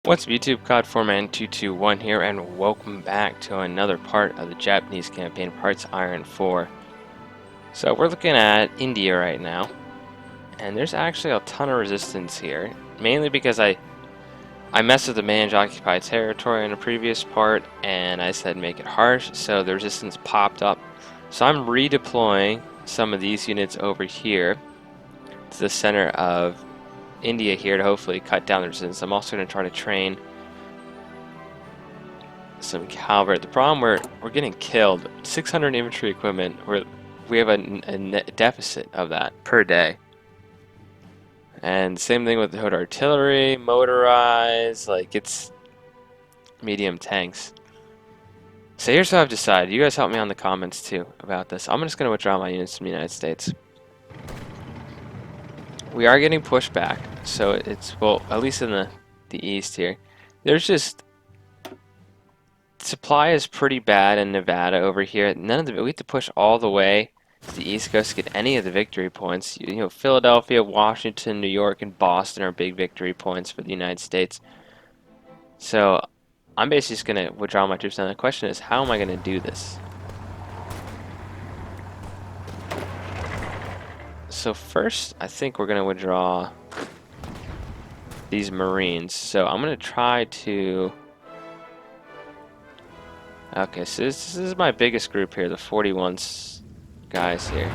What's up YouTube, COD4Man221 here, and welcome back to another part of the Japanese campaign, Parts Iron 4. So we're looking at India right now, and there's actually a ton of resistance here, mainly because I messed with the manage occupied territory in a previous part, and I said make it harsh, so the resistance popped up. So I'm redeploying some of these units over here to the center of India here to hopefully cut down the resistance. I'm also going to try to train some cavalry. The problem we're getting killed. 600 infantry equipment. We have a net deficit of that per day. And same thing with the hood artillery, motorized, like it's medium tanks. So here's what I've decided. You guys help me on the comments too about this. I'm just going to withdraw my units from the United States. We are getting pushed back, so it's, well, at least in the east here. There's just supply is pretty bad in Nevada over here. We have to push all the way to the East Coast to get any of the victory points. You know, Philadelphia, Washington, New York, and Boston are big victory points for the United States. So I'm basically just going to withdraw my troops. Now the question is, how am I going to do this? So first, I think we're going to withdraw these Marines. So I'm going to try to... Okay, so this is my biggest group here, the 41 guys here.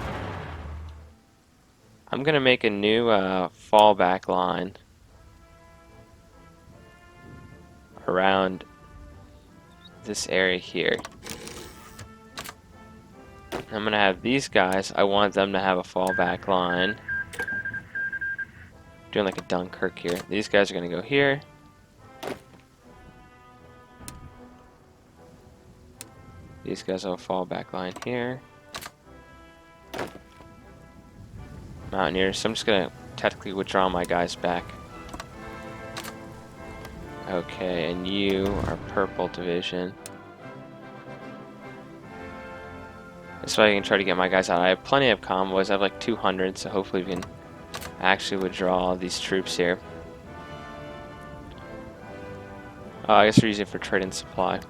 I'm going to make a new fallback line around this area here. I'm going to have these guys, I want them to have a fallback line. Doing like a Dunkirk here. These guys are going to go here. These guys have a fallback line here. Mountaineers, so I'm just going to technically withdraw my guys back. Okay, and you are Purple Division. This way I can try to get my guys out. I have plenty of convoys. I have like 200, so hopefully we can actually withdraw these troops here. I guess we're using it for trade and supply.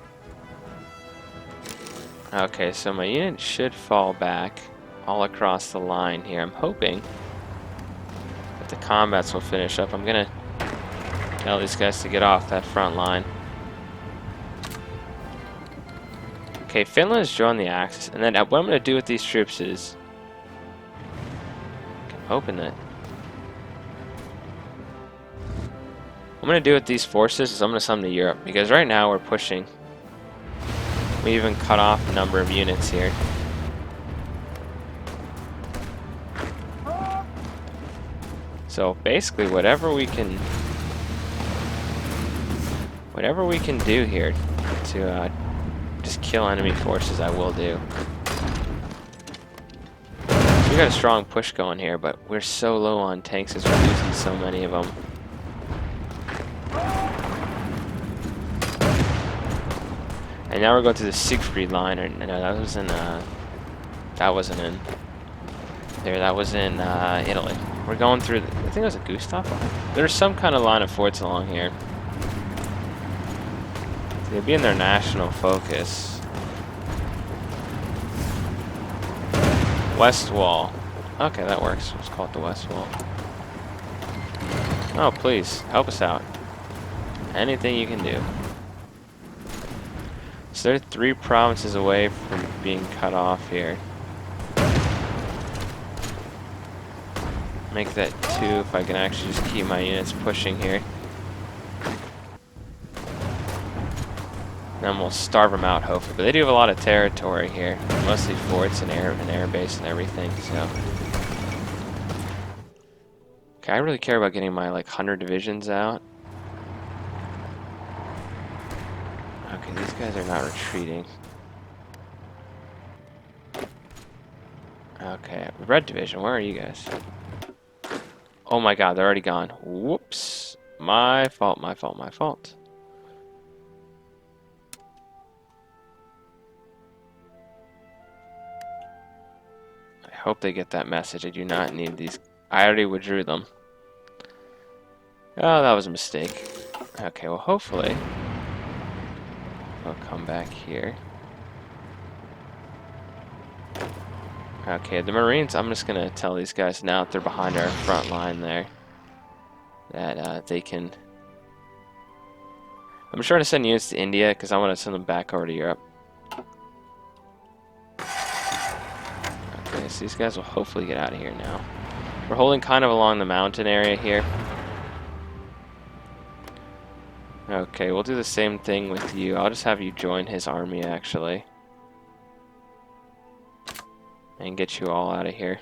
Okay, so my unit should fall back all across the line here. I'm hoping that the combats will finish up. I'm gonna tell these guys to get off that front line. Okay, Finland has joined the Axis, and then what I'm gonna do with these troops is open it. What I'm gonna do with these forces is I'm gonna send them to Europe, because right now we're pushing. We even cut off a number of units here. So basically, whatever we can do here to just kill enemy forces, I will do. We got a strong push going here, but we're so low on tanks as we're losing so many of them. And now we're going to the Siegfried line, or no, that was in that wasn't in there. That was in Italy. We're going through. I think it was a Gustav line. There's some kind of line of forts along here. They'd be in their national focus. West Wall. Okay, that works. Let's call it the West Wall. Oh, please help us out. Anything you can do. So they're 3 provinces away from being cut off here. Make that 2 if I can actually just keep my units pushing here. Then we'll starve them out, hopefully. But they do have a lot of territory here. Mostly forts and air base and everything, so... Okay, I really care about getting my, like, 100 divisions out. Okay, these guys are not retreating. Okay, Red Division, where are you guys? Oh my god, they're already gone. Whoops. My fault, my fault, my fault. I hope they get that message. I do not need these. I already withdrew them. Oh, that was a mistake. Okay, well hopefully we'll come back here. Okay, the Marines, I'm just gonna tell these guys now that they're behind our front line there that they can... I'm trying to send units to India because I want to send them back over to Europe. Okay, so these guys will hopefully get out of here now. We're holding kind of along the mountain area here. Okay, we'll do the same thing with you. I'll just have you join his army, actually. And get you all out of here.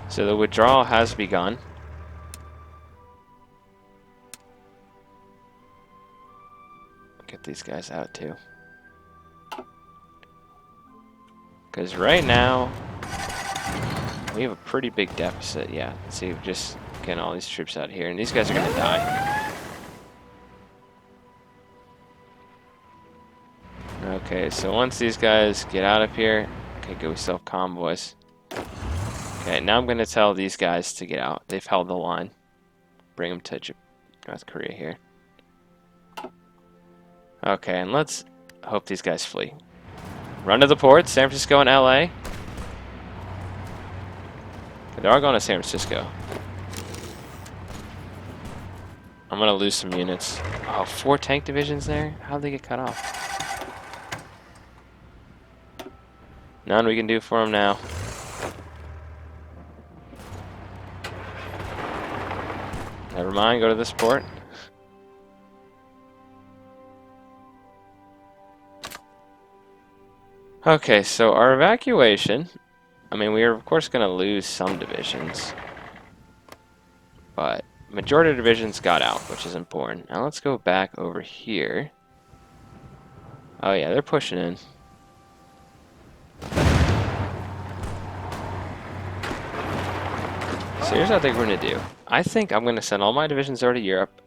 So the withdrawal has begun. Get these guys out, too. Because right now, we have a pretty big deficit. Yeah, see, we're just getting all these troops out here. And these guys are going to die. Okay, so once these guys get out of here, okay, good, we still have convoys. Okay, now I'm going to tell these guys to get out. They've held the line. Bring them to North Korea here. Okay, and let's hope these guys flee. Run to the ports, San Francisco and LA. They're all going to San Francisco. I'm going to lose some units. Oh, 4 tank divisions there? How'd they get cut off? None we can do for them now. Never mind, go to this port. Okay, so our evacuation, I mean, we are of course going to lose some divisions, but majority of divisions got out, which is important. Now let's go back over here. Oh yeah, they're pushing in. So here's what I think we're going to do. I think I'm going to send all my divisions over to Europe.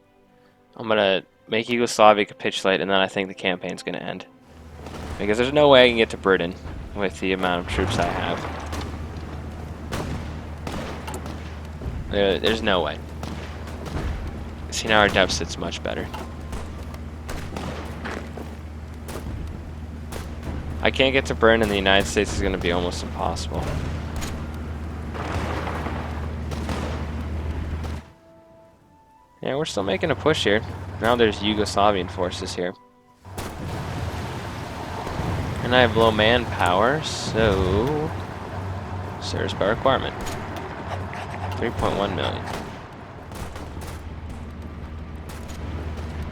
I'm going to make Yugoslavia capitulate, and then I think the campaign's going to end. Because there's no way I can get to Britain with the amount of troops I have. There's no way. See, now our deficit's much better. I can't get to Britain, and the United States is going to be almost impossible. Yeah, we're still making a push here. Now there's Yugoslavian forces here. And I have low manpower, so serves by requirement. 3.1 million.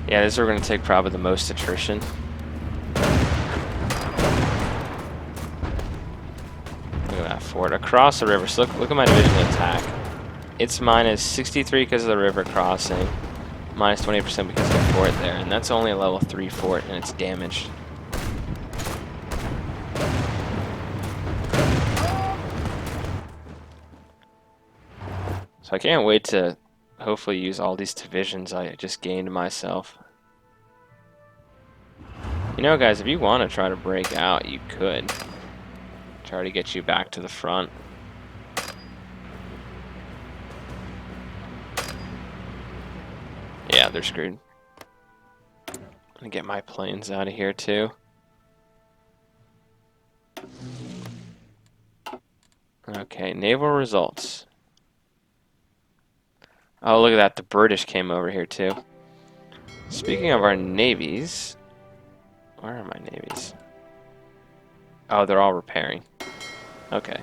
Yeah, this is where we're going to take probably the most attrition. Look at that fort across the river. So look at my division attack. It's minus 63 because of the river crossing, minus 20% because of the fort there, and that's only a level 3 fort, and it's damaged. So I can't wait to hopefully use all these divisions I just gained myself. You know, guys, if you want to try to break out, you could. Try to get you back to the front. Yeah, they're screwed. I'm gonna get my planes out of here too. Okay, naval results. Oh, look at that. The British came over here too. Speaking of our navies, where are my navies? Oh, they're all repairing. Okay.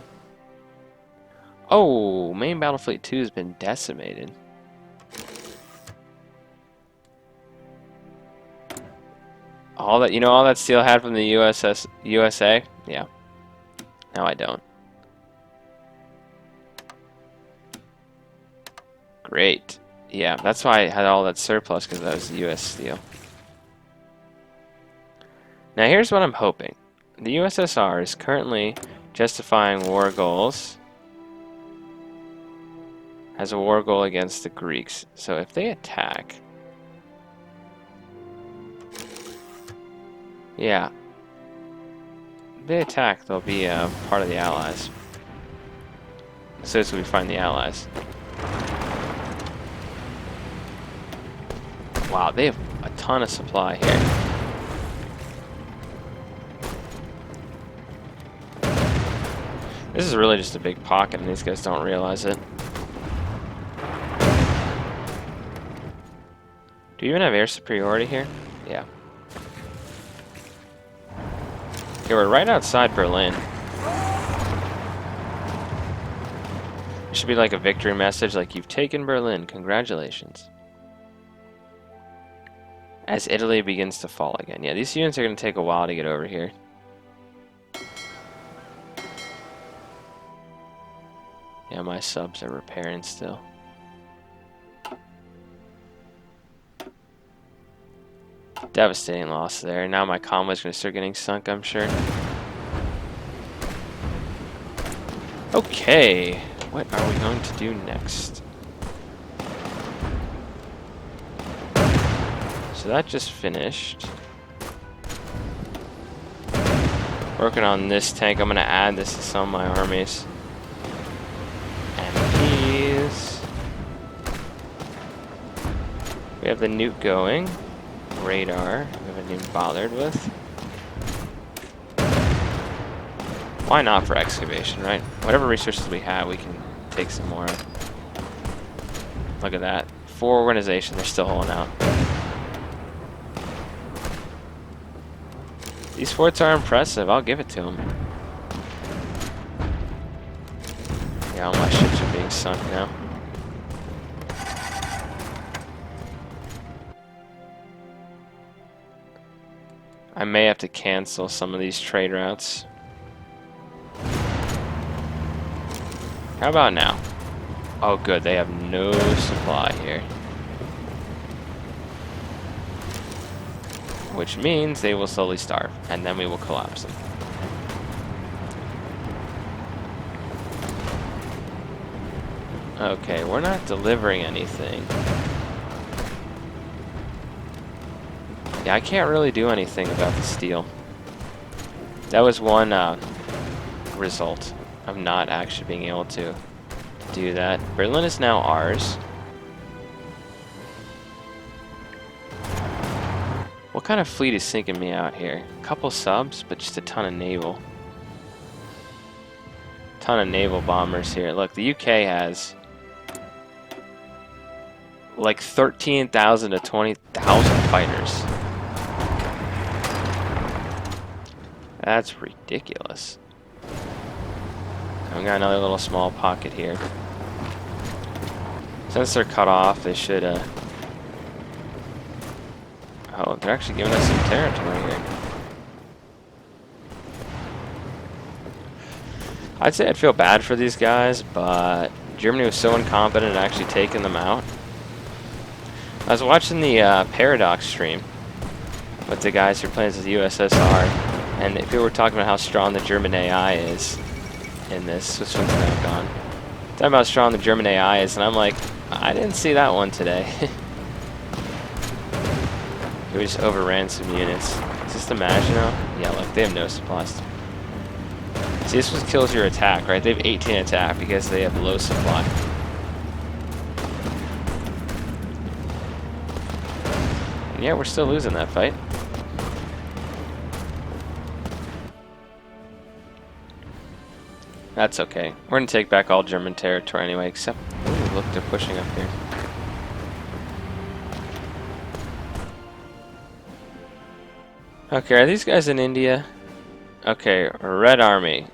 Oh, main battle fleet 2 has been decimated. All that, you know, all that steel I had from the USA? Yeah. Now I don't. Great. Yeah, that's why I had all that surplus, because that was the US steel. Now here's what I'm hoping. The USSR is currently justifying war goals. Has a war goal against the Greeks. So if they attack... Yeah. If they attack, they'll be part of the Allies. So as we find the Allies. Wow, they have a ton of supply here. This is really just a big pocket, and these guys don't realize it. Do you even have air superiority here? Yeah. Okay, we're right outside Berlin. It should be like a victory message, like, you've taken Berlin, congratulations. As Italy begins to fall again. Yeah, these units are going to take a while to get over here. Yeah, my subs are repairing still. Devastating loss there. Now my convoy's going to start getting sunk, I'm sure. Okay, what are we going to do next? So that just finished. Working on this tank. I'm going to add this to some of my armies. MPs. We have the nuke going. Radar. We haven't even bothered with. Why not for excavation, right? Whatever resources we have, we can take some more. Look at that. 4 organizations, they're still holding out. These forts are impressive, I'll give it to them. Yeah, all my ships are being sunk now. I may have to cancel some of these trade routes. How about now? Oh good, they have no supply here. Which means they will slowly starve, and then we will collapse them. Okay, we're not delivering anything. Yeah, I can't really do anything about the steel. That was one result of not actually being able to do that. Berlin is now ours. What kind of fleet is sinking me out here? A couple subs, but just a ton of naval. Ton of naval bombers here. Look, the UK has like 13,000 to 20,000 fighters. That's ridiculous. I've got another little small pocket here. Since they're cut off, they should, oh, they're actually giving us some territory here. I'd say I'd feel bad for these guys, but Germany was so incompetent at actually taking them out. I was watching the Paradox stream with the guys who are playing as the USSR, and people were talking about how strong the German AI is in this. This one's now gone. Talking about how strong the German AI is, and I'm like, I didn't see that one today. We just overran some units. Is this the Maginot? Yeah, look, they have no supplies. See, this one kills your attack, right? They have 18 attack because they have low supply. And yeah, we're still losing that fight. That's okay. We're gonna take back all German territory anyway, except, ooh, look, they're pushing up here. Okay, are these guys in India? Okay, Red Army.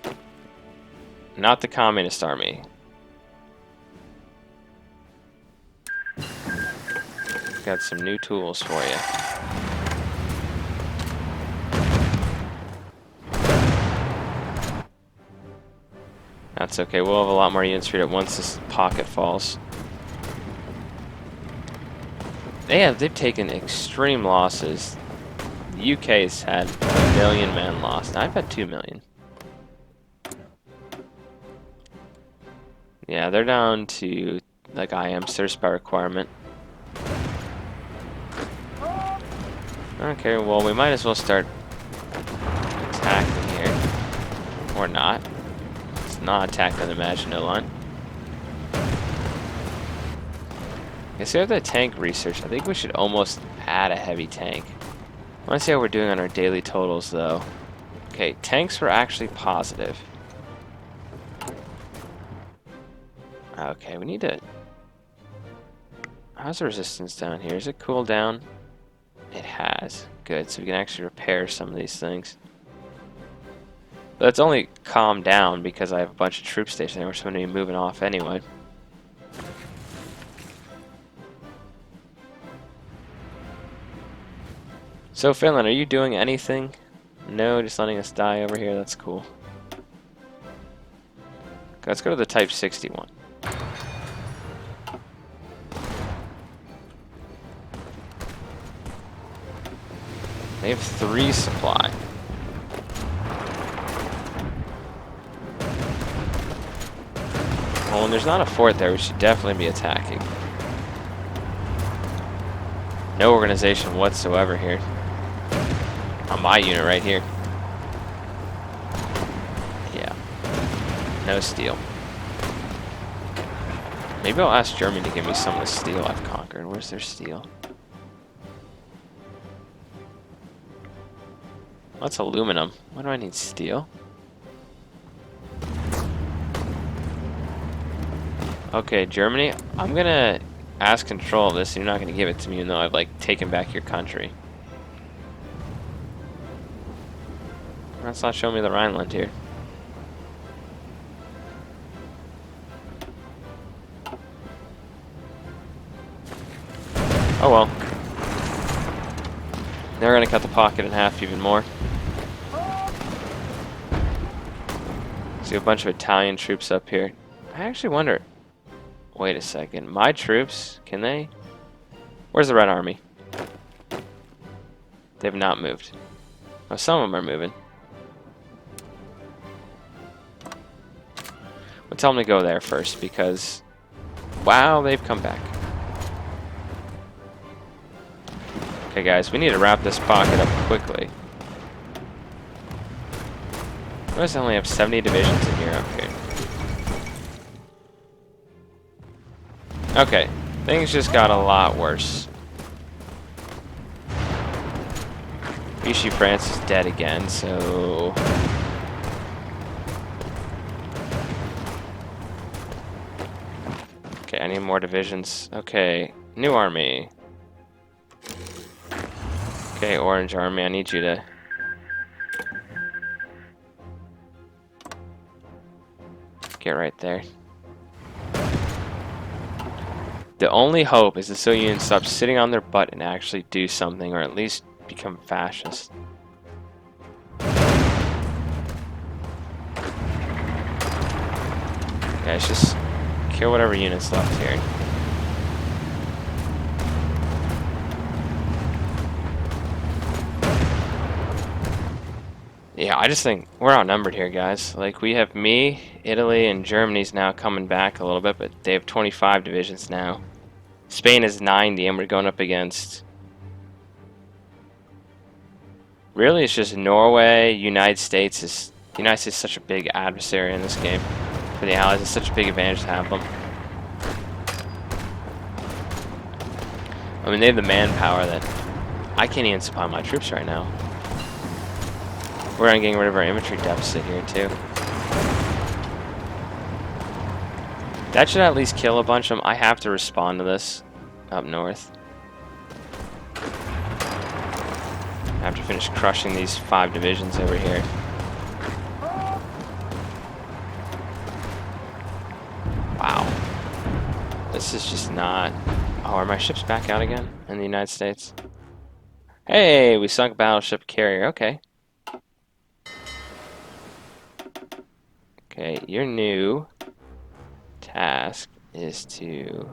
Not the Communist Army. Got some new tools for you. That's okay, we'll have a lot more units freed up once this pocket falls. They've taken extreme losses. The UK's had 1 million men lost. I've had 2 million. Yeah, they're down to like IM surge by requirement. Okay, well we might as well start attacking here. Or not. It's not attacking the Maginot Line. Okay, so we have the tank research. I think we should almost add a heavy tank. I want to see how we're doing on our daily totals, though. Okay, tanks were actually positive. Okay, we need to... How's the resistance down here? Is it cooled down? It has. Good, so we can actually repair some of these things. But it's only calmed down because I have a bunch of troops stationed there. We're supposed to be moving off anyway. So, Finland, are you doing anything? No, just letting us die over here. That's cool. Okay, let's go to the Type 61. They have 3 supply. Well, when there's not a fort there, we should definitely be attacking. No organization whatsoever here. On my unit right here. Yeah. No steel. Maybe I'll ask Germany to give me some of the steel I've conquered. Where's their steel? That's aluminum. Why do I need steel? Okay, Germany, I'm gonna ask control of this, and you're not gonna give it to me even though I've, like, taken back your country. That's not showing me the Rhineland here. Oh well. They're gonna cut the pocket in half even more. See a bunch of Italian troops up here. I actually wonder... Wait a second. My troops, can they... Where's the Red Army? They've not moved. Oh, some of them are moving. Well, tell them to go there first, because... Wow, they've come back. Okay, guys, we need to wrap this pocket up quickly. Notice I only have 70 divisions in Europe here. Okay, things just got a lot worse. Vichy France is dead again, so... Okay, I need more divisions. Okay, new army. Okay, Orange Army, I need you to... Get right there. The only hope is the Soviet Union stops sitting on their butt and actually do something, or at least become fascist. Guys, just kill whatever unit's left here. Yeah, I just think we're outnumbered here, guys. Like, we have me, Italy, and Germany's now coming back a little bit, but they have 25 divisions now. Spain is 90, and we're going up against... Really, it's just Norway, United States is... The United States is such a big adversary in this game. For the Allies, it's such a big advantage to have them. I mean, they have the manpower that... I can't even supply my troops right now. We're on getting rid of our infantry deficit here, too. That should at least kill a bunch of them. I have to respond to this up north. I have to finish crushing these 5 divisions over here. Wow. This is just not... Oh, are my ships back out again in the United States? Hey, we sunk a battleship carrier. Okay. Okay, your new task is to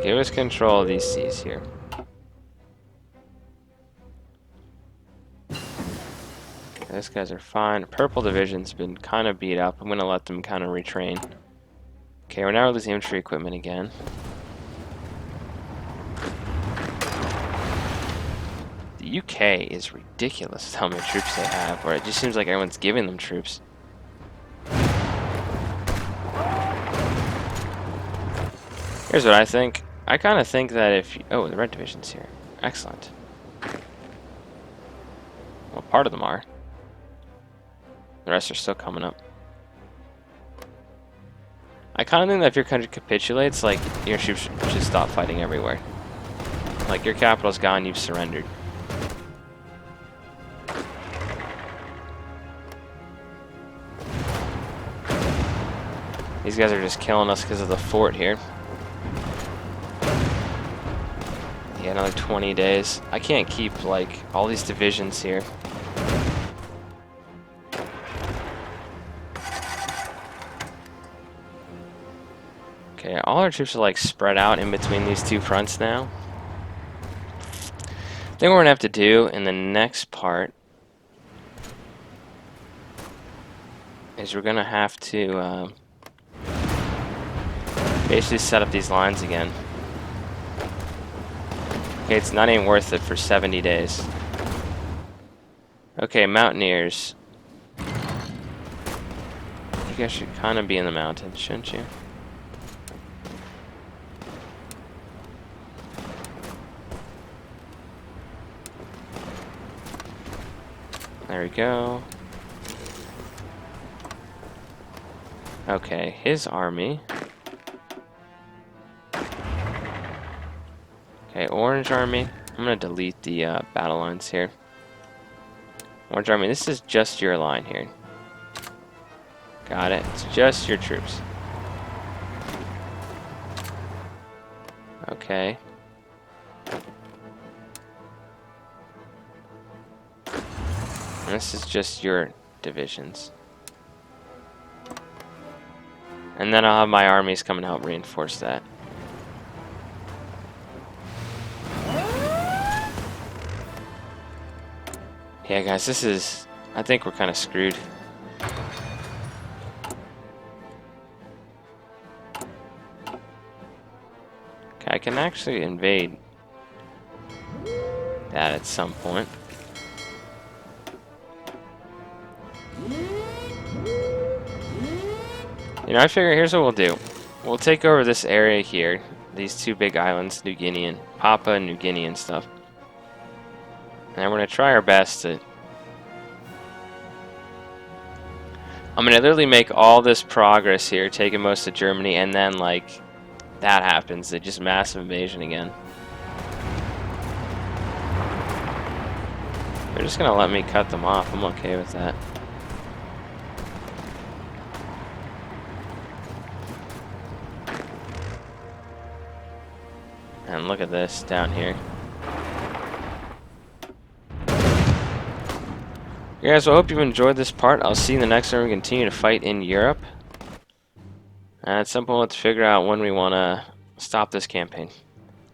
give us control of these seas here. Those guys are fine. Purple division's been kind of beat up. I'm going to let them kind of retrain. Okay, we're now losing infantry equipment again. The UK is ridiculous how many troops they have, or it just seems like everyone's giving them troops. Here's what I think. I kind of think that if... Oh, the red division's here. Excellent. Well, part of them are. The rest are still coming up. I kind of think that if your country capitulates, like, your troops should stop fighting everywhere. Like, your capital's gone, you've surrendered. These guys are just killing us because of the fort here. Yeah, another 20 days. I can't keep, like, all these divisions here. Okay, all our troops are, like, spread out in between these two fronts now. I think what we're going to have to do in the next part is we're going to have to basically set up these lines again. Okay, it's not even worth it for 70 days. Okay, mountaineers. You guys should kind of be in the mountains, shouldn't you? There we go. Okay, his army. Okay, Orange Army. I'm going to delete the battle lines here. Orange Army, this is just your line here. Got it. It's just your troops. Okay. And this is just your divisions. And then I'll have my armies come and help reinforce that. Yeah, guys, this is... I think we're kind of screwed. Okay, I can actually invade that at some point. You know, I figure here's what we'll do. We'll take over this area here. These two big islands, New Guinea and Papua New Guinea and stuff. And we're going to try our best to... I'm going to literally make all this progress here, taking most of Germany, and then, like, that happens. They just massive invasion again. They're just going to let me cut them off. I'm okay with that. And look at this down here. Yeah, guys, well, I hope you've enjoyed this part. I'll see you in the next one. We continue to fight in Europe. And at some point, we'll have to figure out when we want to stop this campaign.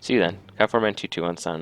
See you then. Cat4Man221 signing off.